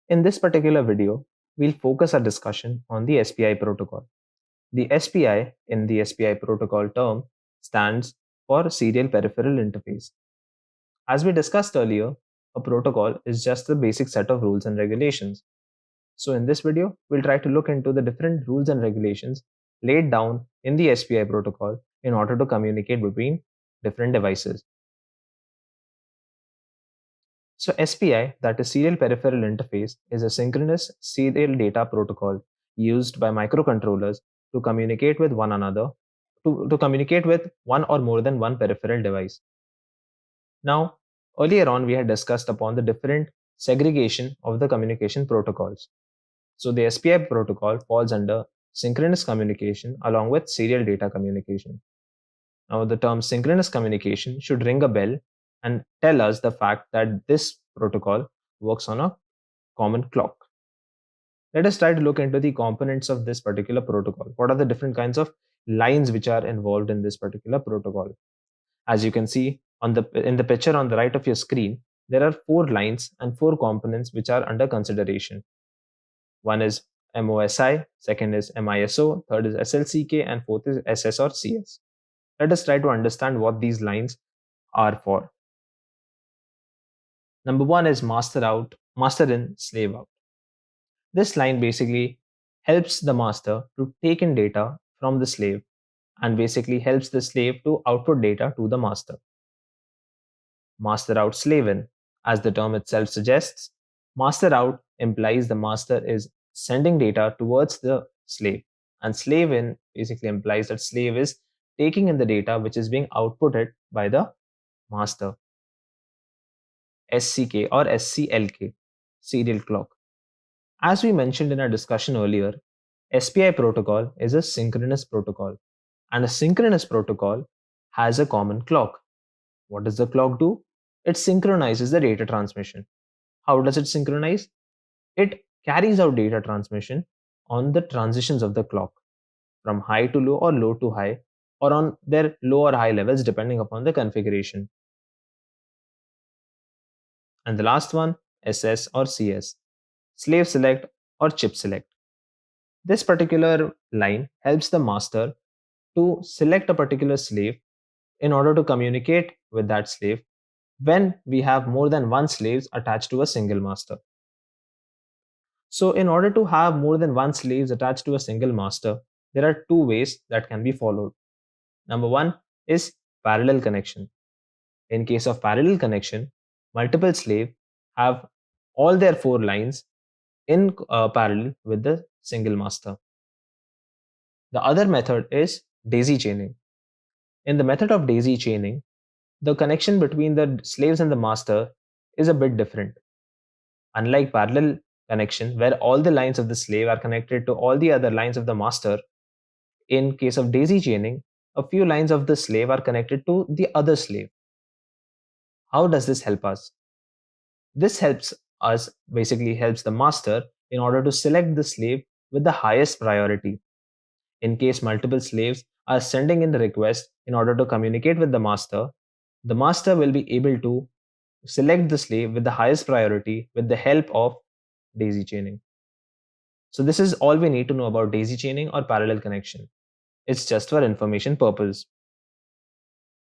In this particular video, we'll focus our discussion on the SPI protocol. The SPI in the SPI protocol term stands for Serial Peripheral Interface. As we discussed earlier, a protocol is just the basic set of rules and regulations. So in this video, we'll try to look into the different rules and regulations laid down in the SPI protocol in order to communicate between different devices. So SPI, that is Serial Peripheral Interface, is a synchronous serial data protocol used by microcontrollers to communicate with one another, to communicate with one or more than one peripheral device. Now, earlier on, we had discussed upon the different segregation of the communication protocols. So the SPI protocol falls under synchronous communication along with serial data communication. Now, the term synchronous communication should ring a bell and tell us the fact that this protocol works on a common clock. Let us try to look into the components of this particular protocol. What are the different kinds of lines which are involved in this particular protocol? As you can see in the picture on the right of your screen, there are 4 lines and 4 components which are under consideration. One is MOSI, second is MISO, third is SLCK, and fourth is SS or CS. Let us try to understand what these lines are for. Number 1 is master in, slave out. This line basically helps the master to take in data from the slave and basically helps the slave to output data to the master. Master out, slave in. As the term itself suggests, master out implies the master is sending data towards the slave, and slave in basically implies that slave is taking in the data which is being outputted by the master. SCK or SCLK, serial clock. As we mentioned in our discussion earlier, SPI protocol is a synchronous protocol, and a synchronous protocol has a common clock. What does the clock do? It synchronizes the data transmission. How does it synchronize? It carries out data transmission on the transitions of the clock from high to low or low to high, or on their low or high levels depending upon the configuration. And the last one, SS or CS, slave select or chip select. This particular line helps the master to select a particular slave in order to communicate with that slave when we have more than one slaves attached to a single master. So in order to have more than one slaves attached to a single master, there are 2 ways that can be followed. Number 1 is parallel connection. In case of parallel connection, multiple slaves have all their 4 lines in parallel with the single master. The other method is daisy chaining. In the method of daisy chaining, the connection between the slaves and the master is a bit different. Unlike parallel connection, where all the lines of the slave are connected to all the other lines of the master, in case of daisy chaining, a few lines of the slave are connected to the other slave. How does this help us? This basically helps the master in order to select the slave with the highest priority. In case multiple slaves are sending in the request in order to communicate with the master will be able to select the slave with the highest priority with the help of daisy chaining. So this is all we need to know about daisy chaining or parallel connection. It's just for information purpose.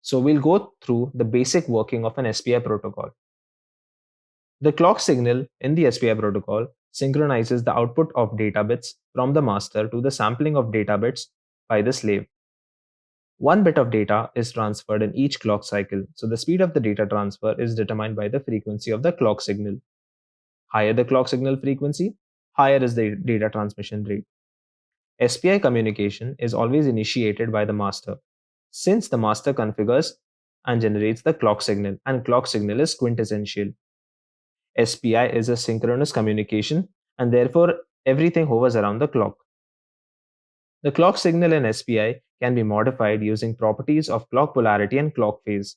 So we'll go through the basic working of an SPI protocol. The clock signal in the SPI protocol synchronizes the output of data bits from the master to the sampling of data bits by the slave. 1 bit of data is transferred in each clock cycle, so the speed of the data transfer is determined by the frequency of the clock signal. Higher the clock signal frequency, higher is the data transmission rate. SPI communication is always initiated by the master, since the master configures and generates the clock signal, and clock signal is quintessential. SPI is a synchronous communication, and therefore everything hovers around the clock. The clock signal in SPI can be modified using properties of clock polarity and clock phase.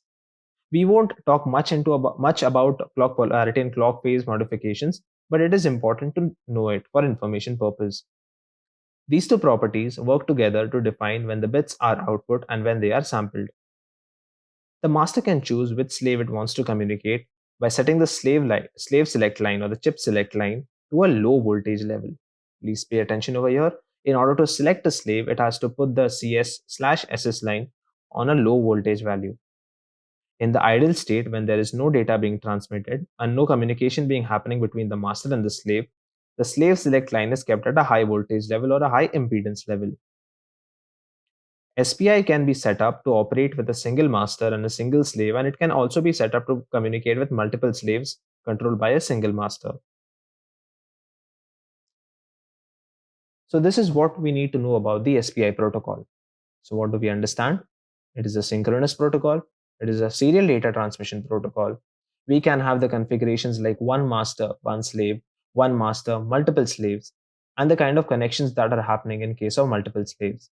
We won't talk much about clock polarity and clock phase modifications, but it is important to know it for information purpose. These 2 properties work together to define when the bits are output and when they are sampled. The master can choose which slave it wants to communicate by setting the slave select line or the chip select line to a low voltage level. Please pay attention over here. In order to select a slave, it has to put the CS/SS line on a low voltage value. In the idle state, when there is no data being transmitted and no communication being happening between the master and the slave select line is kept at a high voltage level or a high impedance level. SPI can be set up to operate with a single master and a single slave, and it can also be set up to communicate with multiple slaves controlled by a single master. So, this is what we need to know about the SPI protocol. So, what do we understand? It is a synchronous protocol, it is a serial data transmission protocol. We can have the configurations like one master, one slave, one master, multiple slaves, and the kind of connections that are happening in case of multiple slaves.